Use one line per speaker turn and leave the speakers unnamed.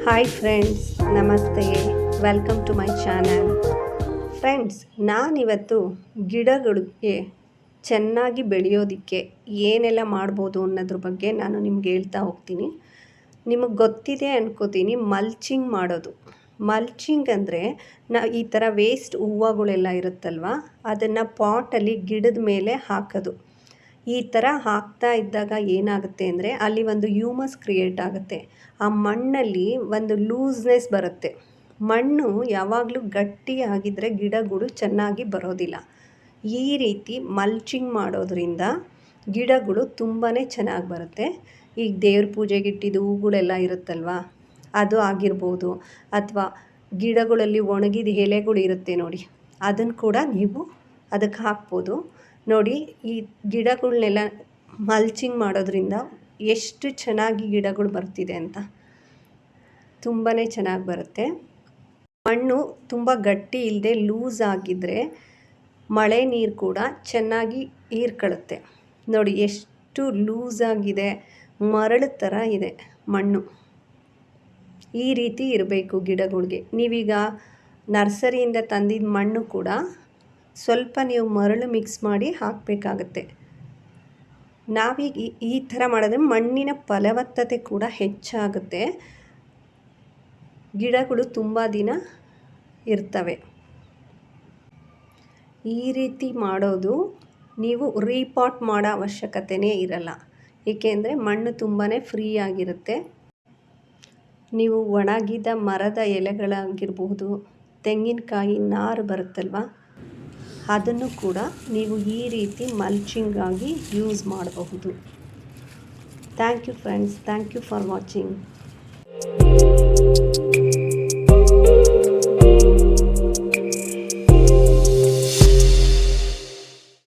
Hi friends, ನಮಸ್ತೆ. Welcome to my channel. Friends, ನಾನಿವತ್ತು ಗಿಡಗಳಿಗೆ ಚೆನ್ನಾಗಿ ಬೆಳೆಯೋದಕ್ಕೆ ಏನೆಲ್ಲ ಮಾಡ್ಬೋದು ಅನ್ನೋದ್ರ ಬಗ್ಗೆ ನಾನು ನಿಮ್ಗೆ ಹೇಳ್ತಾ ಹೋಗ್ತೀನಿ. ನಿಮಗೆ ಗೊತ್ತಿದೆ ಅನ್ಕೋತೀನಿ ಮಲ್ಚಿಂಗ್ ಮಾಡೋದು. ಮಲ್ಚಿಂಗ್ ಅಂದರೆ ಈ ಥರ ವೇಸ್ಟ್ ಹೂವುಗಳೆಲ್ಲ ಇರುತ್ತಲ್ವ, ಅದನ್ನು ಪಾಟಲ್ಲಿ ಗಿಡದ ಮೇಲೆ ಹಾಕೋದು. ಈ ಥರ ಹಾಕ್ತಾ ಇದ್ದಾಗ ಏನಾಗುತ್ತೆ ಅಂದರೆ ಅಲ್ಲಿ ಒಂದು ಹ್ಯೂಮಸ್ ಕ್ರಿಯೇಟ್ ಆಗುತ್ತೆ. ಆ ಮಣ್ಣಲ್ಲಿ ಒಂದು ಲೂಸ್ನೆಸ್ ಬರುತ್ತೆ. ಮಣ್ಣು ಯಾವಾಗಲೂ ಗಟ್ಟಿಯಾಗಿದ್ದರೆ ಗಿಡಗಳು ಚೆನ್ನಾಗಿ ಬರೋದಿಲ್ಲ. ಈ ರೀತಿ ಮಲ್ಚಿಂಗ್ ಮಾಡೋದ್ರಿಂದ ಗಿಡಗಳು ತುಂಬಾ ಚೆನ್ನಾಗಿ ಬರುತ್ತೆ. ಈಗ ದೇವ್ರ ಪೂಜೆಗೆ ಇಟ್ಟಿದ್ದು ಹೂಗಳೆಲ್ಲ ಇರುತ್ತಲ್ವ, ಅದು ಆಗಿರ್ಬೋದು, ಅಥವಾ ಗಿಡಗಳಲ್ಲಿ ಒಣಗಿದ ಎಲೆಗಳು ಇರುತ್ತೆ ನೋಡಿ, ಅದನ್ನು ಕೂಡ ನೀವು ಅದಕ್ಕೆ ಹಾಕ್ಬೋದು. ನೋಡಿ, ಈ ಗಿಡಗಳನ್ನೆಲ್ಲ ಮಲ್ಚಿಂಗ್ ಮಾಡೋದ್ರಿಂದ ಎಷ್ಟು ಚೆನ್ನಾಗಿ ಗಿಡಗಳು ಬರ್ತಿದೆ ಅಂತ. ತುಂಬಾ ಚೆನ್ನಾಗಿ ಬರುತ್ತೆ. ಮಣ್ಣು ತುಂಬ ಗಟ್ಟಿ ಇಲ್ಲದೆ ಲೂಸ್ ಆಗಿದ್ದರೆ ಮಳೆ ನೀರು ಕೂಡ ಚೆನ್ನಾಗಿ ಹೀರ್ಕೊಳ್ಳುತ್ತೆ. ನೋಡಿ ಎಷ್ಟು ಲೂಸ್ ಆಗಿದೆ, ಮರಳು ಥರ ಇದೆ ಮಣ್ಣು. ಈ ರೀತಿ ಇರಬೇಕು ಗಿಡಗಳಿಗೆ. ನೀವೀಗ ನರ್ಸರಿಯಿಂದ ತಂದಿದ್ದ ಮಣ್ಣು ಕೂಡ ಸ್ವಲ್ಪ ನೀವು ಮರಳು ಮಿಕ್ಸ್ ಮಾಡಿ ಹಾಕಬೇಕಾಗತ್ತೆ. ನಾವೀಗ ಈ ಥರ ಮಾಡಿದ್ರೆ ಮಣ್ಣಿನ ಫಲವತ್ತತೆ ಕೂಡ ಹೆಚ್ಚಾಗುತ್ತೆ, ಗಿಡಗಳು ತುಂಬ ದಿನ ಇರ್ತವೆ. ಈ ರೀತಿ ಮಾಡೋದು ನೀವು ರೀಪಾಟ್ ಮಾಡೋ ಅವಶ್ಯಕತೆಯೇ ಇರಲ್ಲ, ಏಕೆಂದರೆ ಮಣ್ಣು ತುಂಬಾ ಫ್ರೀ ಆಗಿರುತ್ತೆ. ನೀವು ಒಣಗಿದ ಮರದ ಎಲೆಗಳಾಗಿರ್ಬೋದು, ತೆಂಗಿನಕಾಯಿ ನಾರು ಬರುತ್ತಲ್ವ, ಅದನ್ನು ಕೂಡ ನೀವು ಈ ರೀತಿ ಮಲ್ಚಿಂಗ್ ಆಗಿ ಯೂಸ್ ಮಾಡಬಹುದು. Thank you friends, thank you for watching.